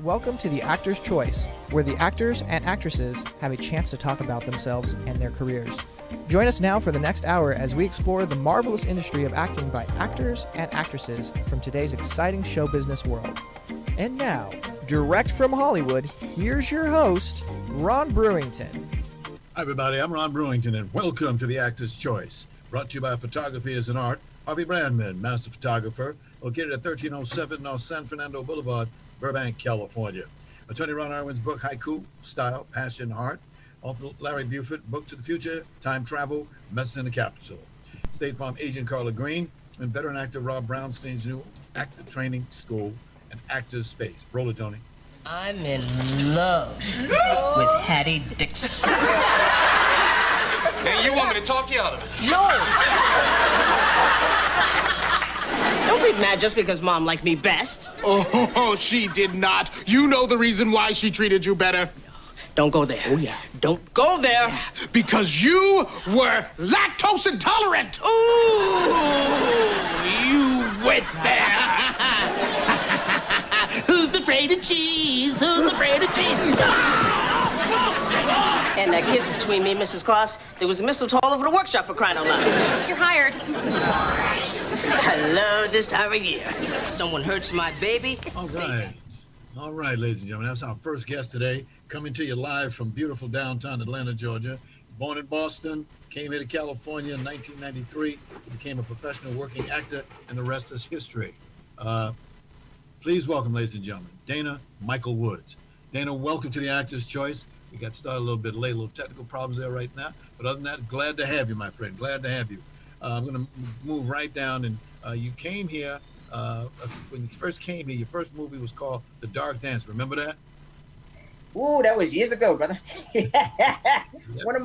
Welcome to The Actor's Choice, where the actors and actresses have a chance to talk about themselves and their careers. Join us now for the next hour as we explore the marvelous industry of acting by actors and actresses from today's exciting show business world. And now, direct from Hollywood, here's your host, Ron Brewington. Hi everybody, I'm Ron Brewington and welcome to The Actor's Choice, brought to you by Photography as an Art, Harvey Brandman, master photographer, located at 1307 North San Fernando Boulevard, Burbank, California. Attorney Ron Irwin's book, Haiku, Style, Passion, Heart. Author Larry Buford, Book to the Future, Time Travel, Mess in the Capital. State Farm agent Carla Green, and veteran actor Rob Brownstein's new actor training school and actor's space. Roll it, Tony. I'm in love with Hattie Dixon. Hey, you want me to talk you out of it? No! Don't be mad just because Mom liked me best. Oh, she did not. You know the reason why she treated you better. Don't go there. Oh, yeah. Don't go there. Yeah, because you were lactose intolerant. Ooh, you went there. Who's afraid of cheese? Who's afraid of cheese? And that kiss between me and Mrs. Claus, there was a mistletoe all over the workshop for crying out loud. You're hired. I love this time of year. Someone hurts my baby. All right. All right, ladies and gentlemen, that's our first guest today, coming to you live from beautiful downtown Atlanta, Georgia. Born in Boston, came here to California in 1993, became a professional working actor, and the rest is history. Please welcome, ladies and gentlemen, Dana Michael Woods. Dana, welcome to The Actor's Choice. We got started a little bit late, a little technical problems there right now, but other than that, glad to have you, my friend, glad to have you. I'm going to move right down, and you came here, when you first came here, your first movie was called The Dark Dance. Remember that? Ooh, that was years ago, brother. One of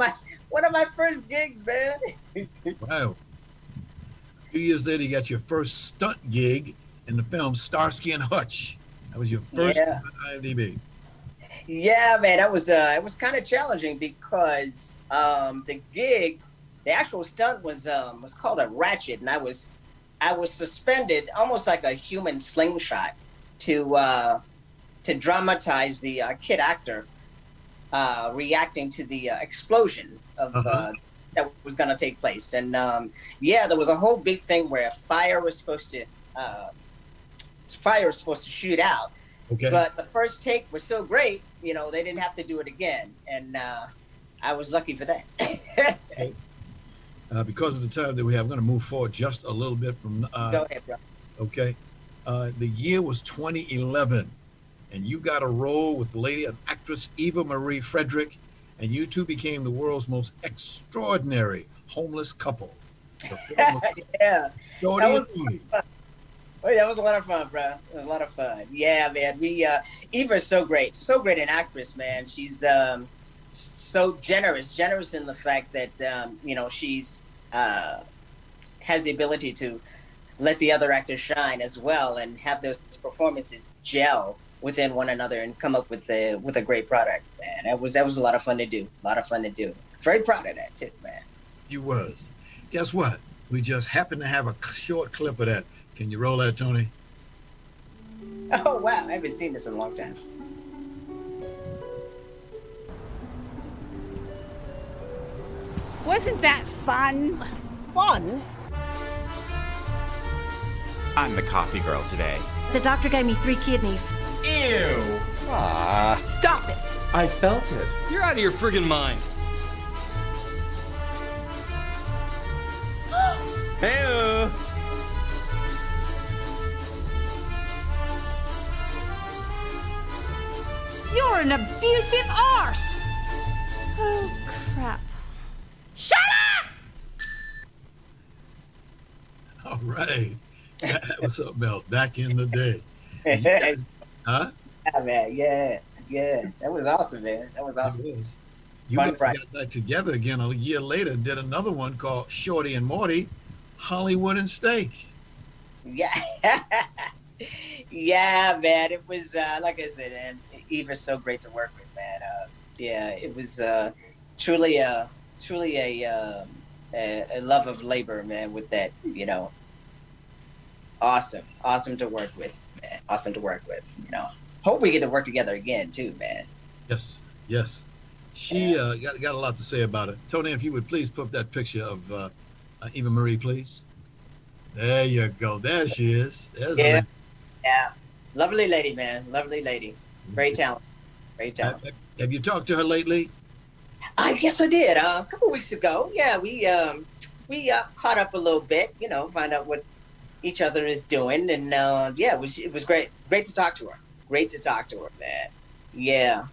my first gigs, man. Wow. A few years later, you got your first stunt gig in the film Starsky and Hutch. That was your first on IMDb. Yeah, man, that was it was kind of challenging because the gig, the actual stunt was called a ratchet, and I was suspended almost like a human slingshot to dramatize the kid actor reacting to the explosion of that was going to take place. And there was a whole big thing where fire was supposed to shoot out. Okay. But the first take was so great, they didn't have to do it again, and I was lucky for that. Okay. Because of the time that we have, I'm going to move forward just a little bit from. Go ahead, bro. Okay. The year was 2011, and you got a role with the lady, an actress, Eva Marie Frederick, and you two became the world's most extraordinary homeless couple. Yeah. Shorty That was and Tony. Oh, yeah, that was a lot of fun, bro. It was a lot of fun. Yeah, man. Eva's so great an actress, man. She's so generous in the fact that she's has the ability to let the other actors shine as well and have those performances gel within one another and come up with a great product, man. That was a lot of fun to do. Very proud of that too, man. You was. Guess what? We just happened to have a short clip of that. Can you roll that, Tony? Oh wow, I haven't seen this in a long time. Wasn't that fun? Fun? I'm the coffee girl today. The doctor gave me 3 kidneys. Ew. Stop it. I felt it. You're out of your friggin' mind. Hey. You're an abusive arse. Oh, crap. Shut up! All right. That was something else back in the day. Huh? Yeah, man. Yeah. That was awesome, man. That was awesome. You Fun got Friday. that together again a year later and did another one called Shorty and Morty, Hollywood and Steak. Yeah. Yeah, man. It was, like I said, and Eva's so great to work with, man. It was truly a love of labor, man, with that, awesome to work with, man. Awesome to work with, hope we get to work together again too, man. Yes, yes. She got a lot to say about it. Tony, if you would please put up that picture of Eva Marie, please. There you go. There she is. There's Yeah, yeah. Lovely lady, man. Lovely lady. Very talented. Very talented. Have you talked to her lately? I guess I did. A couple weeks ago. Yeah, we caught up a little bit. You know, find out what each other is doing, and yeah, it was great. Great to talk to her. Great to talk to her, man. Yeah.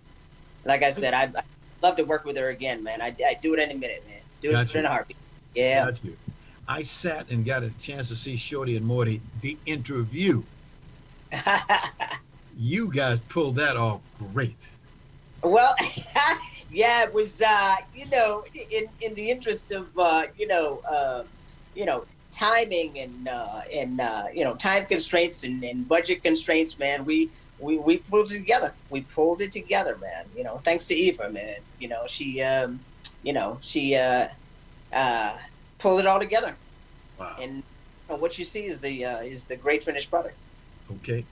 Like I said, I'd love to work with her again, man. I'd do it any minute, man. Do it in a heartbeat. Yeah. Got you. I sat and got a chance to see Shorty and Morty, the interview. You guys pulled that off great. Well, yeah, it was, you know, in the interest of, you know, timing and you know, time constraints and budget constraints, man, we pulled it together. We pulled it together, man. You know, thanks to Eva, man. You know, she pulled it all together. Wow. And you know, what you see is the great finished product. Okay.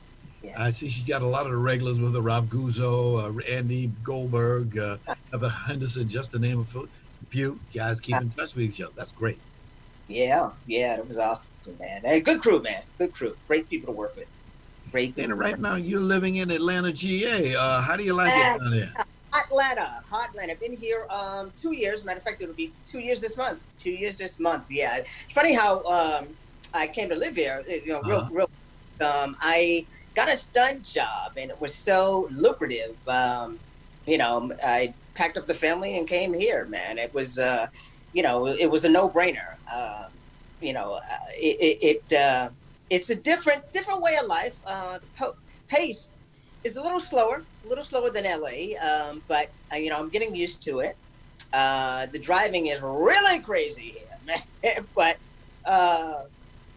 Yeah. I see she's got a lot of the regulars with her, Rob Guzzo, Andy Goldberg, Evan Henderson, just to name a few. Guys keep in touch with each other. That's great. Yeah, it was awesome, man. And good crew, man. Good crew. Great people to work with. Great people. And right now you're living in Atlanta, GA. How do you like it down there? Hot Atlanta. I've been here 2 years. Matter of fact, it'll be 2 years this month. 2 years this month. Yeah. It's funny how I came to live here. You know, real. I got a stunt job, and it was so lucrative. You know, I packed up the family and came here, man. It was, you know, it was a no-brainer. You know, it's a different way of life. The pace is a little slower than LA, but you know, I'm getting used to it. The driving is really crazy here, man. But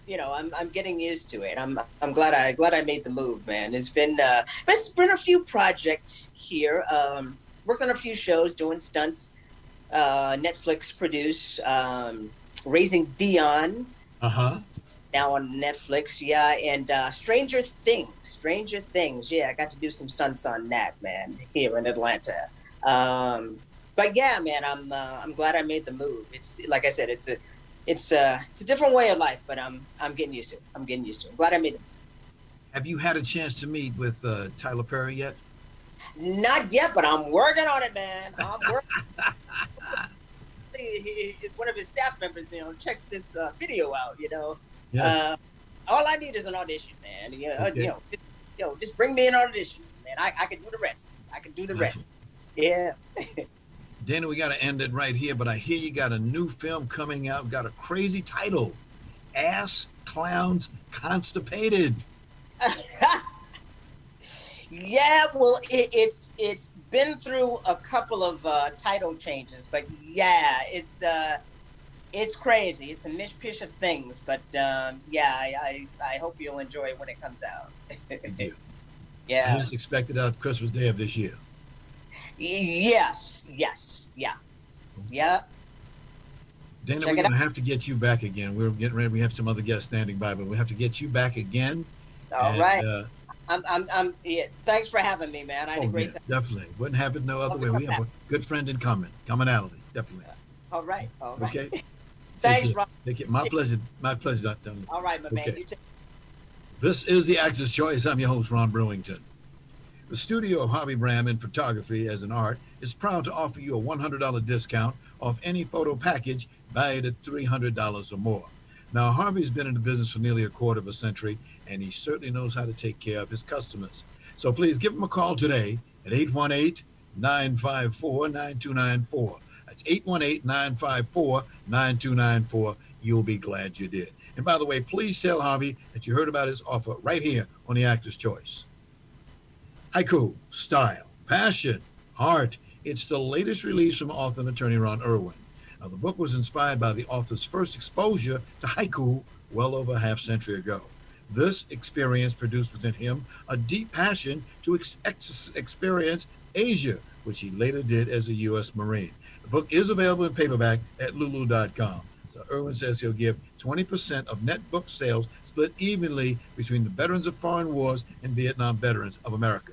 you know, I'm getting used to it. I'm glad I made the move, man. It's been a few projects here. Worked on a few shows, doing stunts. Netflix produced Raising Dion. Now on Netflix, yeah, and Stranger Things. Yeah, I got to do some stunts on that, man, here in Atlanta. But yeah, man, I'm glad I made the move. It's like I said, it's a different way of life, but I'm getting used to it. I'm glad I made the move. Have you had a chance to meet with Tyler Perry yet? Not yet, but I'm working on it, man. I'm working. One of his staff members, you know, checks this video out. You know, Yeah. All I need is an audition, man. Okay. You know, just bring me an audition, man. I can do the rest. Yeah. Dana, we got to end it right here, but I hear you got a new film coming out, got a crazy title, Ass Clowns Constipated. Yeah, well, it's been through a couple of title changes, but yeah, it's crazy. It's a mishmash of things, but yeah, I hope you'll enjoy it when it comes out. Yeah. I just expected out Christmas Day of this year. Yes, yeah. Dana, Check we're it going to have to get you back again. We're getting ready. We have some other guests standing by, but we have to get you back again. All right. I'm yeah, thanks for having me, man. I had a great time. Definitely. Wouldn't have it no other way. We have a good friend in commonality. Definitely. All right. Okay. Thanks, Ron. Take it. My pleasure. My pleasure, Dr. All right, my man. Okay. You take This is the Actor's Choice. I'm your host, Ron Brewington. The studio of Harvey Bram in photography as an art is proud to offer you a $100 discount off any photo package valued at $300 or more. Now, Harvey's been in the business for nearly a quarter of a century, and he certainly knows how to take care of his customers. So please give him a call today at 818-954-9294. That's 818-954-9294. You'll be glad you did. And by the way, please tell Harvey that you heard about his offer right here on the Actor's Choice. Haiku, style, passion, heart. It's the latest release from author and attorney Ron Irwin. Now, the book was inspired by the author's first exposure to haiku well over a half century ago. This experience produced within him a deep passion to experience Asia, which he later did as a U.S. Marine. The book is available in paperback at lulu.com. So Irwin says he'll give 20% of net book sales split evenly between the veterans of foreign wars and Vietnam veterans of America.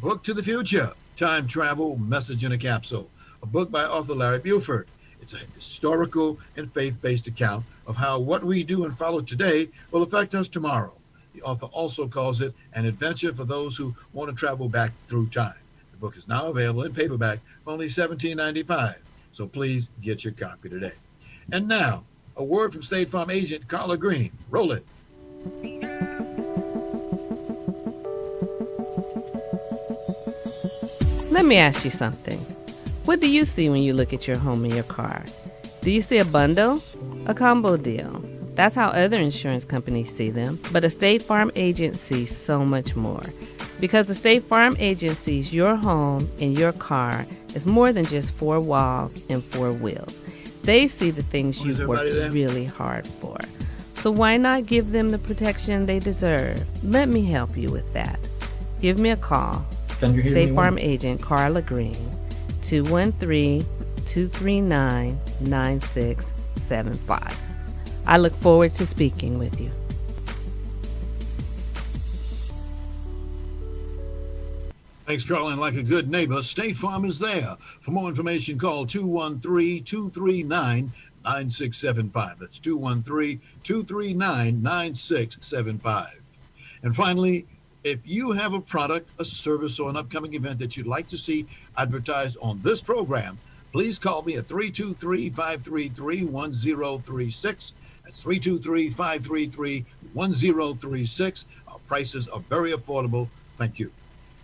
Book to the Future, Time Travel, Message in a Capsule, a book by author Larry Buford. It's a historical and faith-based account of how what we do and follow today will affect us tomorrow. The author also calls it an adventure for those who want to travel back through time. The book is now available in paperback for only $17.95, so please get your copy today. And now, a word from State Farm agent Carla Green. Roll it. Let me ask you something. What do you see when you look at your home and your car? Do you see a bundle? A combo deal? That's how other insurance companies see them. But a State Farm agent sees so much more. Because the State Farm agent sees your home and your car as more than just four walls and four wheels. They see the things you've worked really hard for. So why not give them the protection they deserve? Let me help you with that. Give me a call. State Farm agent Carla Green, 213-239-9675. I look forward to speaking with you. Thanks, Carla. And like a good neighbor, State Farm is there. For more information, call 213-239-9675. That's 213-239-9675. And finally, if you have a product, a service, or an upcoming event that you'd like to see advertised on this program, please call me at 323-533-1036. That's 323-533-1036. Our prices are very affordable. Thank you.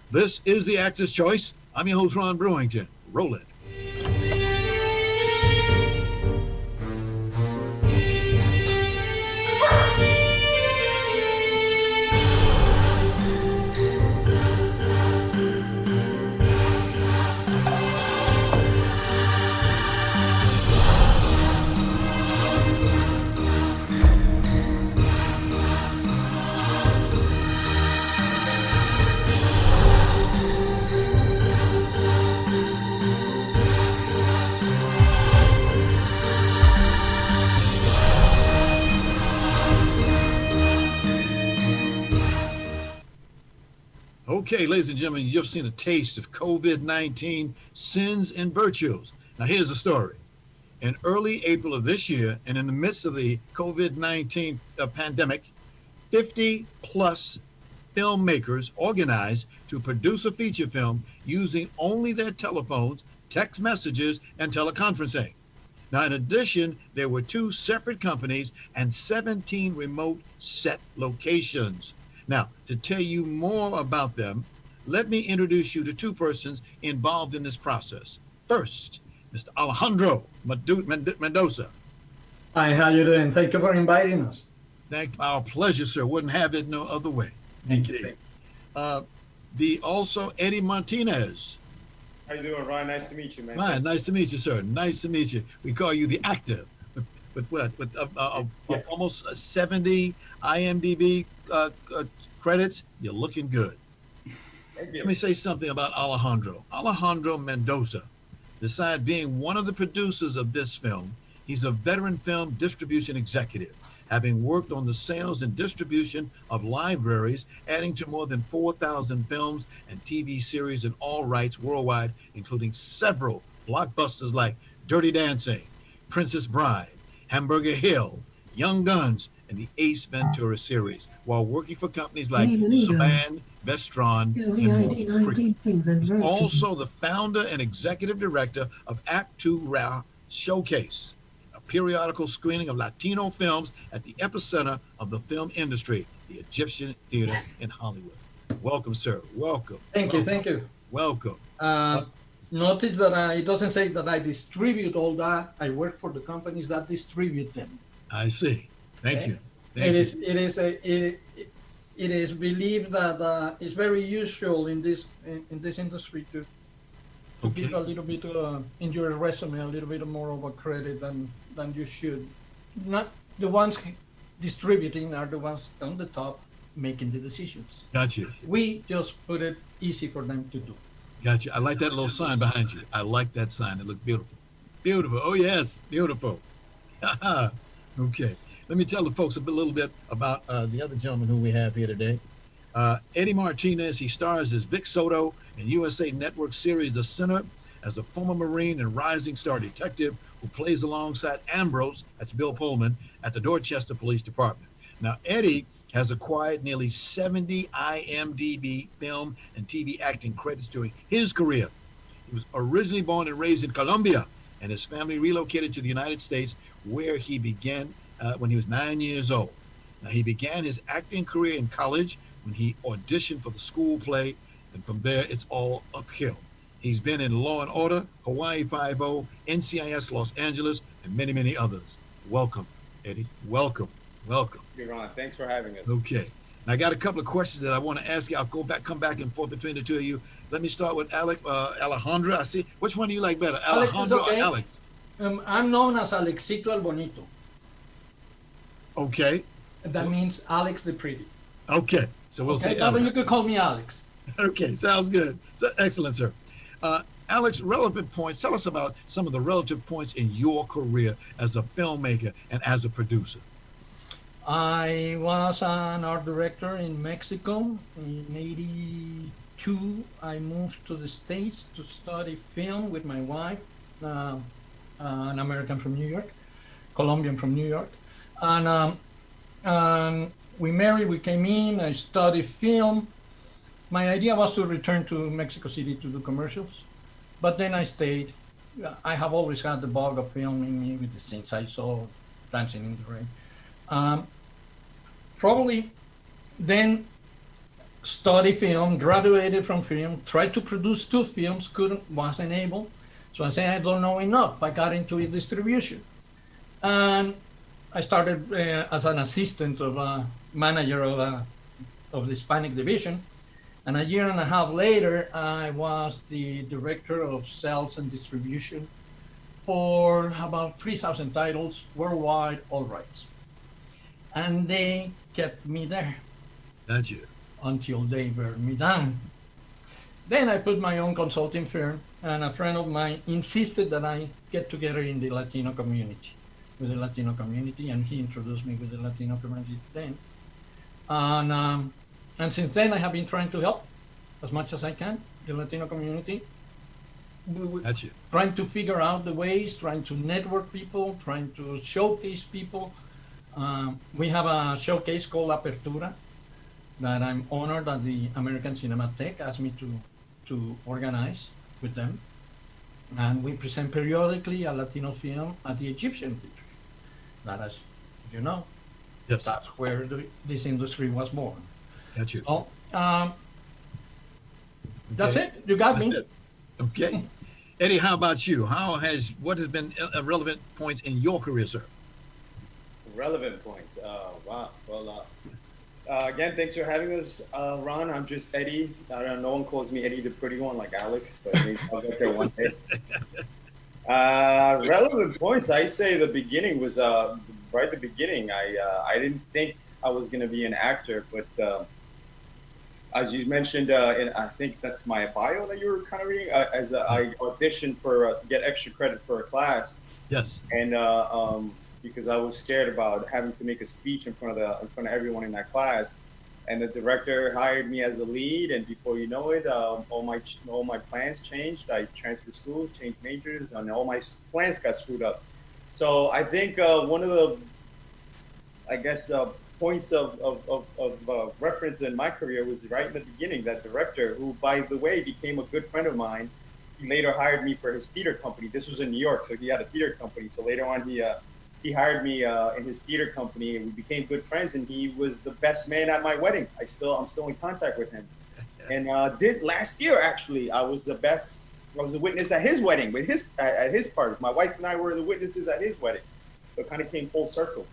This is the Actor's Choice. I'm your host, Ron Brewington. Roll it. Okay, ladies and gentlemen, you've seen a taste of COVID-19 sins and virtues. Now, here's the story. In early April of this year, and in the midst of the COVID-19 pandemic, 50-plus filmmakers organized to produce a feature film using only their telephones, text messages, and teleconferencing. Now, in addition, there were 2 separate companies and 17 remote set locations. Now, to tell you more about them, let me introduce you to 2 persons involved in this process. First, Mr. Alejandro Mendoza. Hi, how you doing? Thank you for inviting us. Our pleasure, sir. Wouldn't have it no other way. Thank you. Also Eddie Martinez. How you doing, Ron? Nice to meet you, man. Fine, nice to meet you, sir. Nice to meet you. We call you the actor. With almost 70 IMDb credits. You're looking good. Let me say something about Alejandro. Alejandro Mendoza, besides being one of the producers of this film, he's a veteran film distribution executive, having worked on the sales and distribution of libraries, adding to more than 4,000 films and TV series in all rights worldwide, including several blockbusters like Dirty Dancing, Princess Bride, Hamburger Hill, Young Guns, and the Ace Ventura series, while working for companies like Saban, Vestron, and more. He's also the founder and executive director of Act 2 Raw Showcase, a periodical screening of Latino films at the epicenter of the film industry, the Egyptian Theater in Hollywood. Welcome, sir. Welcome. Thank you. Welcome. Notice that it doesn't say that I distribute all that. I work for the companies that distribute them. I see. Thank you. It is believed that it's very usual in this industry to give a little bit in your resume a little bit more of a credit than you should. Not the ones distributing are the ones on the top making the decisions. Gotcha. We just put it easy for them to do. Gotcha. I like that little sign behind you. I like that sign. It looks beautiful. Beautiful. Oh yes, beautiful. Okay. Let me tell the folks a little bit about the other gentleman who we have here today. Eddie Martinez, he stars as Vic Soto in USA Network series The Sinner as a former Marine and rising star detective who plays alongside Ambrose, that's Bill Pullman, at the Dorchester Police Department. Now, Eddie has acquired nearly 70 IMDb film and TV acting credits during his career. He was originally born and raised in Colombia, and his family relocated to the United States, where he began when he was 9 years old. Now, he began his acting career in college when he auditioned for the school play, and from there, it's all uphill. He's been in Law and Order, Hawaii Five-0, NCIS Los Angeles, and many, many others. Welcome, Eddie. Welcome. Welcome. You're on. Thanks for having us. Okay. Now, I got a couple of questions that I want to ask you. I'll come back and forth between the two of you. Let me start with Alejandro. I see. Which one do you like better, Alejandro or Alex? I'm known as Alexito el Bonito. Okay. That means Alex the Pretty. Okay. So we'll say Alex. You could call me Alex. Okay. Sounds good. Excellent, sir. Alex, relevant points. Tell us about some of the relative points in your career as a filmmaker and as a producer. I was an art director in Mexico. In '82, I moved to the States to study film with my wife, an American from New York, Colombian from New York. And we married, we came in, I studied film. My idea was to return to Mexico City to do commercials, but then I stayed. I have always had the bug of filming me with the scenes I saw, Dancing in the Rain. Probably then studied film, graduated from film, tried to produce 2 films, wasn't able. So I said, I don't know enough. I got into distribution. And I started as an assistant of a manager of the Hispanic division. And a year and a half later, I was the director of sales and distribution for about 3,000 titles worldwide, all rights. And they kept me there. That's you. Until they burned me down. Then I put my own consulting firm, and a friend of mine insisted that I get together in the Latino community, with the Latino community, and he introduced me with the Latino community then. And since then, I have been trying to help as much as I can, the Latino community. That's you. Trying to figure out the ways, trying to network people, trying to showcase people. We have a showcase called Apertura that I'm honored that the American Cinematheque asked me to organize with them. And we present periodically a Latino film at the Egyptian Theater. That, as you know, yes, that's where this industry was born. That's you. So, that's it. You got me. Okay. Eddie, how about you? What has been relevant points in your career, sir? Relevant points. Wow. Well, again, thanks for having us, Ron. I'm just Eddie. I don't know, no one calls me Eddie the Pretty One like Alex, but maybe I'll get there one day. Relevant points. I say the beginning was right at the beginning. I didn't think I was going to be an actor, but as you mentioned, and I think that's my bio that you were kind of reading. I auditioned to get extra credit for a class. Yes. And because I was scared about having to make a speech in front of everyone in that class, and the director hired me as a lead. And before you know it, all my plans changed. I transferred schools, changed majors, and all my plans got screwed up. So I think one of the, points of reference in my career was right in the beginning. That director, who, by the way, became a good friend of mine, he later hired me for his theater company. This was in New York, so he had a theater company. So later on, he hired me in his theater company, and we became good friends. And he was the best man at my wedding. I'm still in contact with him. And last year, actually, I was a witness at his wedding at his party. My wife and I were the witnesses at his wedding. So it kind of came full circle.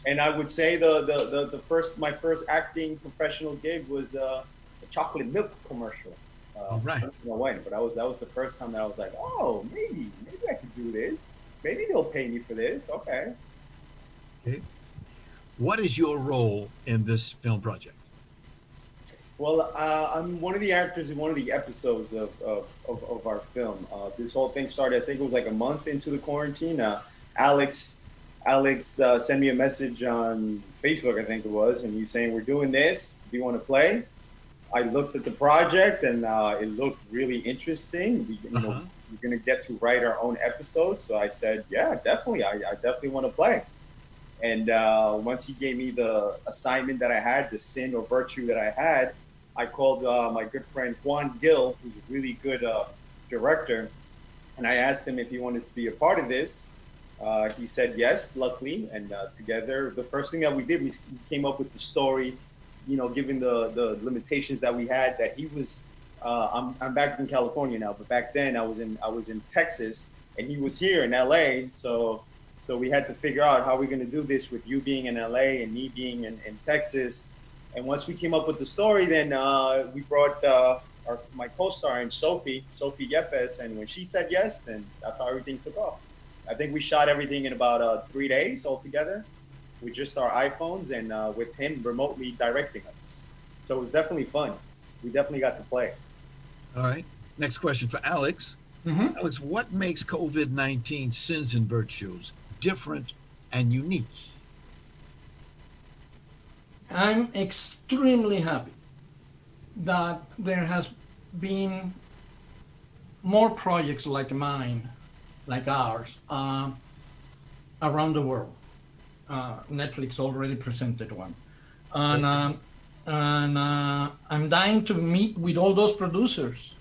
And I would say my first acting professional gig was a chocolate milk commercial. Right. I don't know when, but that was the first time that I was like, oh, maybe I could do this. Maybe they'll pay me for this. Okay. What is your role in this film project? Well, I'm one of the actors in one of the episodes of our film. This whole thing started, I think it was like a month into the quarantine. Alex Alex sent me a message on Facebook, I think it was, and he's saying, we're doing this. Do you want to play? I looked at the project, and it looked really interesting. You know, we're going to get to write our own episodes. So I said, yeah, definitely. I definitely want to play. And once he gave me the assignment that I had, the sin or virtue that I had, I called my good friend Juan Gill, who's a really good director, and I asked him if he wanted to be a part of this. He said yes, luckily, and together, the first thing that we did, we came up with the story, you know, given the limitations that we had, that he was, I'm back in California now, but back then I was in Texas, and he was here in LA, so we had to figure out how we're going to do this with you being in LA and me being in Texas. And once we came up with the story, then we brought my co-star in Sophie Yepes, and when she said yes, then that's how everything took off. I think we shot everything in about 3 days altogether with just our iPhones and with him remotely directing us. So it was definitely fun. We definitely got to play. All right. Next question for Alex. Alex, what makes COVID-19 Sins and Virtues different and unique? I'm extremely happy that there has been more projects like mine, like ours, around the world. Netflix already presented one. And I'm dying to meet with all those producers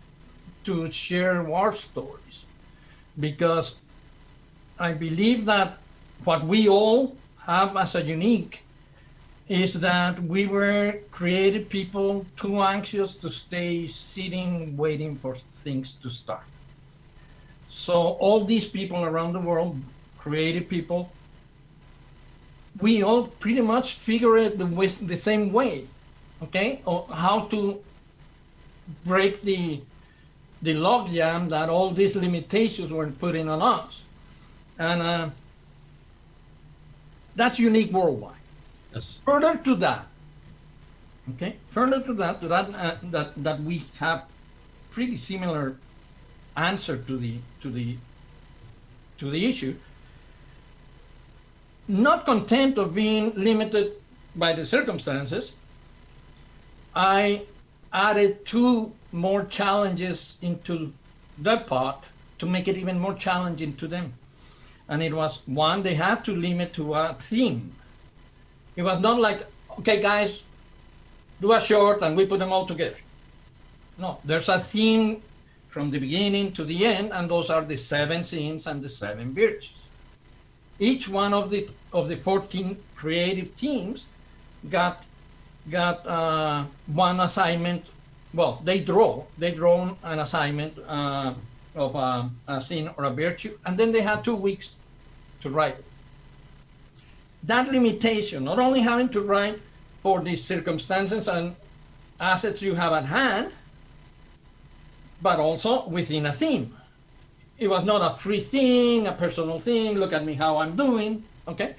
to share war stories, because I believe that what we all have as a unique is that we were creative people too anxious to stay sitting waiting for things to start. So all these people around the world, creative people, we all pretty much figure it the same way, okay? Or how to break the logjam that all these limitations were putting on us. And that's unique worldwide. Yes. Further to that, okay? That we have pretty similar answer to the issue. Not content of being limited by the circumstances, I added 2 more challenges into the pot to make it even more challenging to them. And it was, one, they had to limit to a theme. It was not like, okay, guys, do a short and we put them all together. No, there's a theme from the beginning to the end, and those are the 7 sins and the 7 virtues. Each one of the 14 creative teams got one assignment. Well, they draw an assignment of a sin or a virtue, and then they had 2 weeks to write it. That limitation, not only having to write for the circumstances and assets you have at hand, but also within a theme. It was not a free thing, a personal thing, look at me how I'm doing, okay?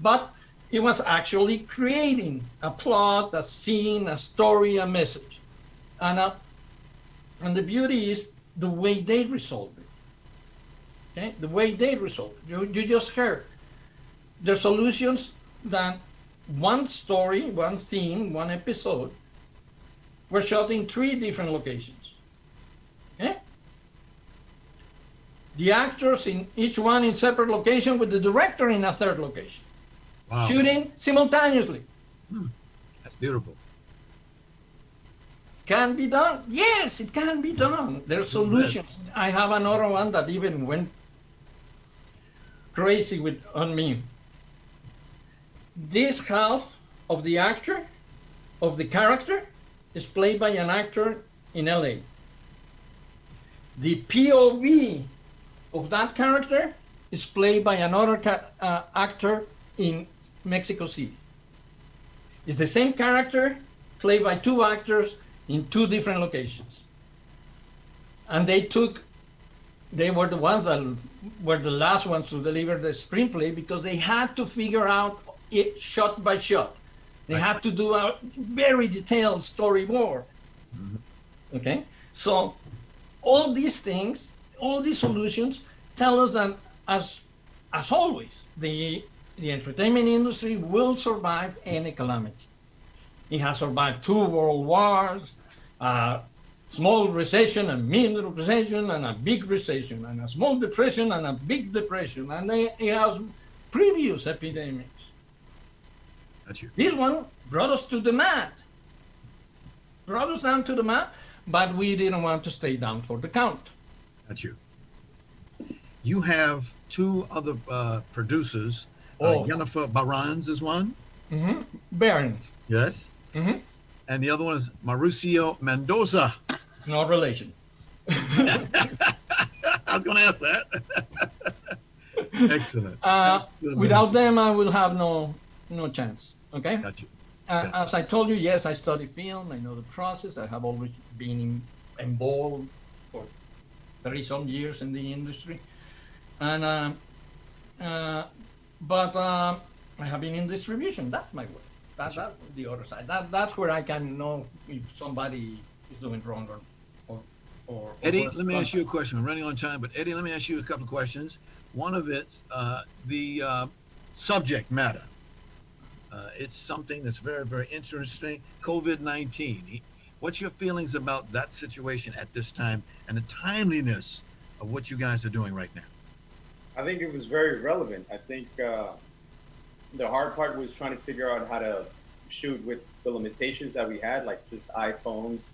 But it was actually creating a plot, a scene, a story, a message. And the beauty is the way they resolved it, okay? The way they resolved it. You just heard. The solutions that one story, one theme, one episode were shot in 3 different locations. Okay? The actors in each one in separate location with the director in a 3rd location. Wow. Shooting simultaneously. That's beautiful. Can be done? Yes, it can be done. There's solutions. I have another one that even went crazy on me. This half of the actor, of the character, is played by an actor in LA. The POV of that character is played by another actor in Mexico City. It's the same character played by 2 actors in 2 different locations. And they were the ones that were the last ones to deliver the screenplay, because they had to figure out it shot by shot. They had to do a very detailed storyboard. Okay? So all these things, all these solutions tell us that, as always, the the entertainment industry will survive any calamity. It has survived 2 world wars, a small recession, a middle recession, and a big recession, and a small depression, and a big depression, and it has previous epidemics. That's you. This one brought us to the mat. Brought us down to the mat, but we didn't want to stay down for the count. That's you. You have 2 other producers. Jennifer Barran's is one. Mm-hmm. Barons. Yes. Mm-hmm. And the other one is Mauricio Mendoza. No relation. I was going to ask that. Excellent. Without them, I will have no chance. Okay. Got you. As I told you, yes, I study film. I know the process. I have always been involved for 30-some years in the industry, and but I have been in distribution. That's my way. That's the other side. That's where I can know if somebody is doing wrong or Eddie, let me ask you a question. We're running on time, but Eddie, let me ask you a couple of questions. One of it's the subject matter. It's something that's very, very interesting. COVID-19. What's your feelings about that situation at this time and the timeliness of what you guys are doing right now? I think it was very relevant. I think the hard part was trying to figure out how to shoot with the limitations that we had, like just iPhones.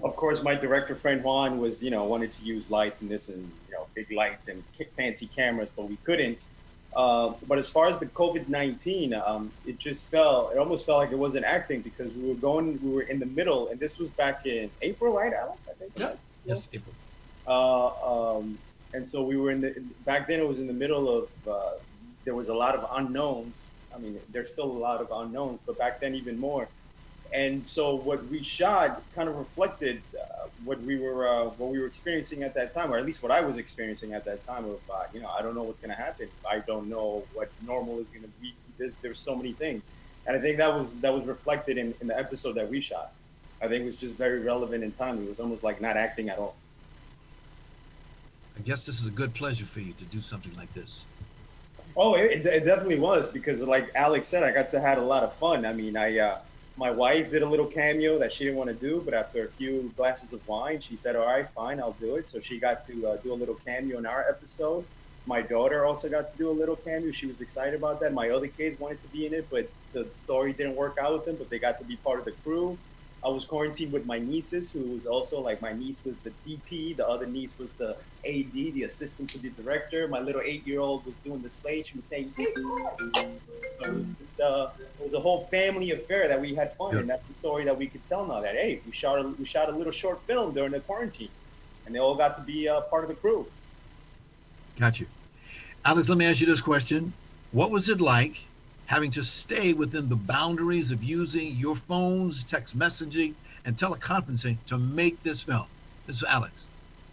Of course, my director friend Juan was, wanted to use lights and this and, big lights and fancy cameras, but we couldn't. But as far as the COVID-19, it almost felt like it wasn't acting because we were in the middle, and this was back in April, right, Alex? I think. Yeah. Yes, April. And so we were back then it was in the middle of, there was a lot of unknowns. I mean, there's still a lot of unknowns, but back then even more. And so what we shot kind of reflected what we were experiencing at that time, or at least what I was experiencing at that time of, I don't know what's going to happen. I don't know what normal is going to be. There's so many things. And I think that was reflected in the episode that we shot. I think it was just very relevant in time. It was almost like not acting at all. I guess this is a good pleasure for you to do something like this. Oh, it definitely was, because like Alex said, I got to have a lot of fun. I mean, my wife did a little cameo that she didn't want to do, but after a few glasses of wine, she said, all right, fine, I'll do it. So she got to do a little cameo in our episode. My daughter also got to do a little cameo. She was excited about that. My other kids wanted to be in it, but the story didn't work out with them, but they got to be part of the crew. I was quarantined with my nieces, who was also like, my niece was the DP, the other niece was the AD, the assistant to the director. My little 8-year-old was doing the slate. She was saying, take off. So it was a whole family affair that we had fun. Good. And that's the story that we could tell now that, hey, we shot a little short film during the quarantine, and they all got to be part of the crew. Got you. Alex, let me ask you this question. What was it like having to stay within the boundaries of using your phones, text messaging, and teleconferencing to make this film? This is Alex.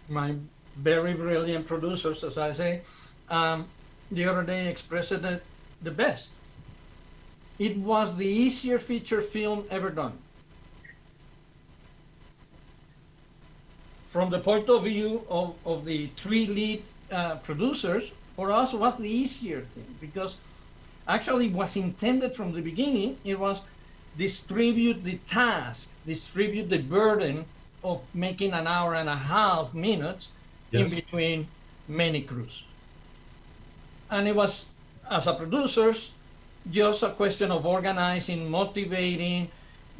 My very brilliant producers, as I say, the other day expressed it the best. It was the easier feature film ever done. From the point of view of the 3 lead producers, for us was the easier thing, because actually was intended from the beginning. It was distribute the task, distribute the burden of making an hour and a half minutes in between many crews. And it was, as a producers, just a question of organizing, motivating,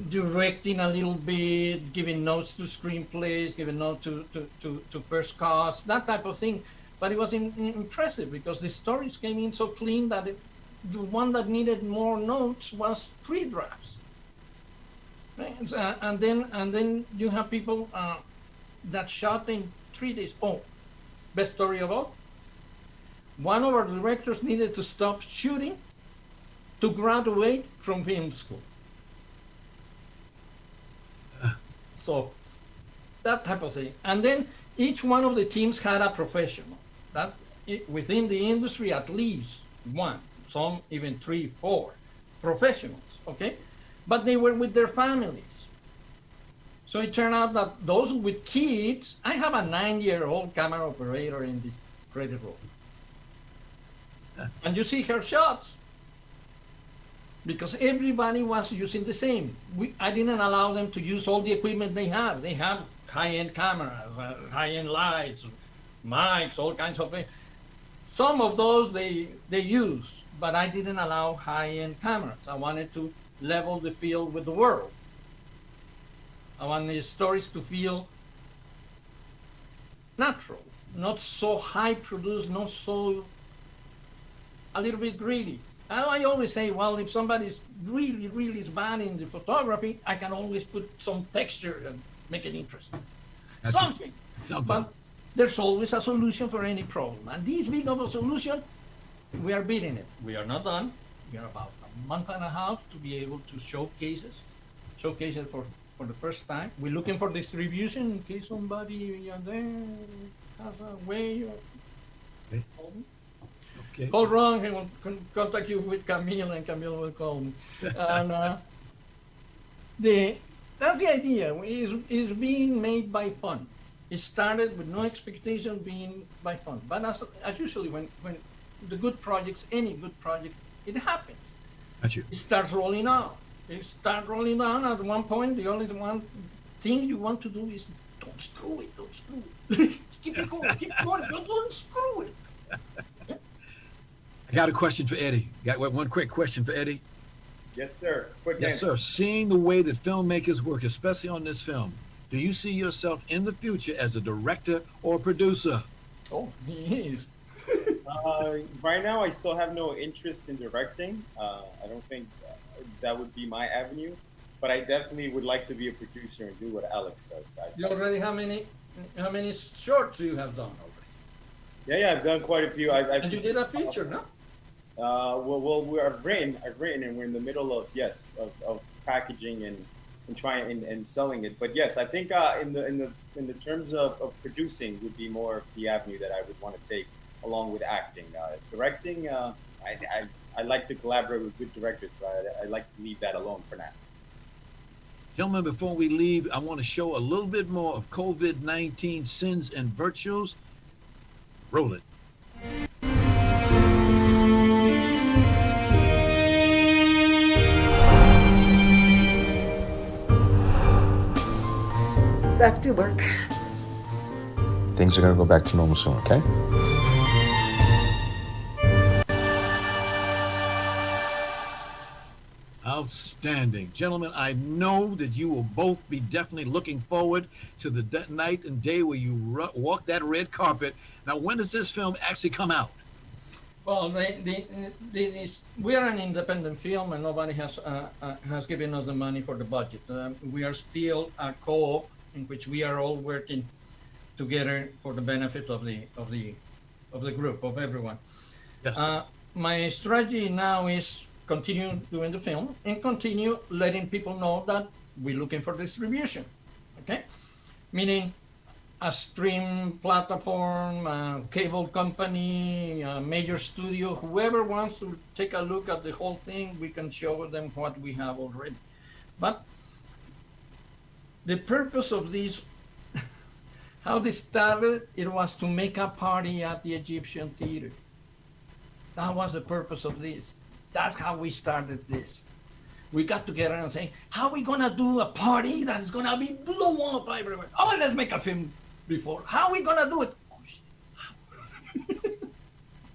directing a little bit, giving notes to screenplays, giving notes to first cast, that type of thing. But it was impressive because the stories came in so clean that the one that needed more notes was 3 drafts. Right? And then you have people that shot in 3 days. Oh, best story of all. One of our directors needed to stop shooting to graduate from film school. So that type of thing. And then each one of the teams had a professional. That within the industry, at least one, some even 3, 4 professionals, okay? But they were with their families. So it turned out that those with kids, I have a 9-year-old camera operator in the credit roll. And you see her shots. because everybody was using the same. I didn't allow them to use all the equipment they have. They have high-end cameras, high-end lights, mics, all kinds of things. Some of those they use, but I didn't allow high-end cameras. I wanted to level the field with the world. I wanted the stories to feel natural, not so high-produced, not so a little bit greedy. I always say, well, if somebody's really, really bad in the photography, I can always put some texture and make it interesting. Something. But there's always a solution for any problem. And this big of a solution, we are beating it. We are not done. We are about a month and a half to be able to showcase it for the first time. We're looking for distribution in case somebody there has a way or... Okay. Call Ron, he will contact you with Camille, and Camille will call me. And that's the idea. Is being made by fun. It started with no expectation, being by fun. But as usually when the good projects, any good project, it happens. Got you. It starts rolling out. It starts rolling out. At one point, the only one thing you want to do is don't screw it. Don't screw it. Keep it going. Keep going. Don't screw it. I got a question for Eddie. Got one quick question for Eddie. Yes, sir. Quick Yes, answer. sir. Seeing the way that filmmakers work, especially on this film, do you see yourself in the future as a director or producer? Oh, he is. Right now, I still have no interest in directing. I don't think that would be my avenue, but I definitely would like to be a producer and do what Alex does. You already how many shorts you have done already? Yeah, I've done quite a few. And you did a feature, no? I've written, and we're in the middle of packaging and trying and selling it. But yes, I think in the terms of producing would be more the avenue that I would want to take along with acting. Directing, I like to collaborate with good directors, but I like to leave that alone for now. Gentlemen, before we leave, I want to show a little bit more of COVID-19 sins and virtues. Roll it. Back to work. Things are going to go back to normal soon, okay? Outstanding. Gentlemen, I know that you will both be definitely looking forward to the night and day where you walk that red carpet. Now, when does this film actually come out? Well, we are an independent film, and nobody has given us the money for the budget. We are still a co-op in which we are all working together for the benefit of the group, of everyone. Yes. My strategy now is continue doing the film and continue letting people know that we're looking for distribution. Okay, meaning a stream platform, a cable company, a major studio, whoever wants to take a look at the whole thing, we can show them what we have already. But the purpose of this, how this started, it was to make a party at the Egyptian Theater. That was the purpose of this. That's how we started this. We got together and say, how are we gonna do a party that is gonna be blown up everywhere? Oh, let's make a film before. How are we gonna do it?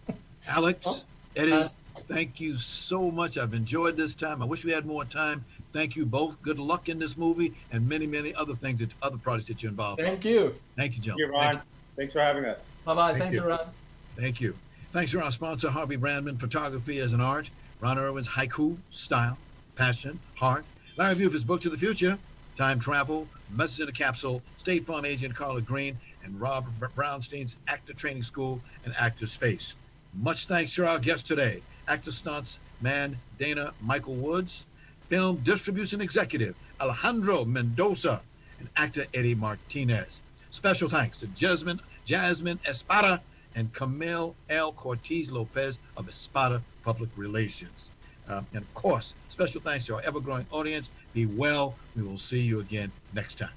Oh, Alex, Eddie, thank you so much. I've enjoyed this time. I wish we had more time. Thank you both. Good luck in this movie and many, many other things, other projects that you're involved in. Thank you. Thank you, Thank gentlemen. you, Ron. Thanks for having us. Bye-bye. Thank you, Ron. Thank you. Thanks to our sponsor, Harvey Brandman, Photography as an Art, Ron Irwin's Haiku, Style, Passion, Heart, Larry Buford's Book to the Future, Time Travel, Message in a Capsule, State Farm Agent Carla Green, and Rob Brownstein's Actor Training School and Actor Space. Much thanks to our guests today, Actor Stunts man Dana Michael Woods, Film Distribution Executive Alejandro Mendoza, and Actor Eddie Martinez. Special thanks to Jasmine Espada and Camille L. Cortez Lopez of Espada Public Relations. And of course, special thanks to our ever-growing audience. Be well. We will see you again next time.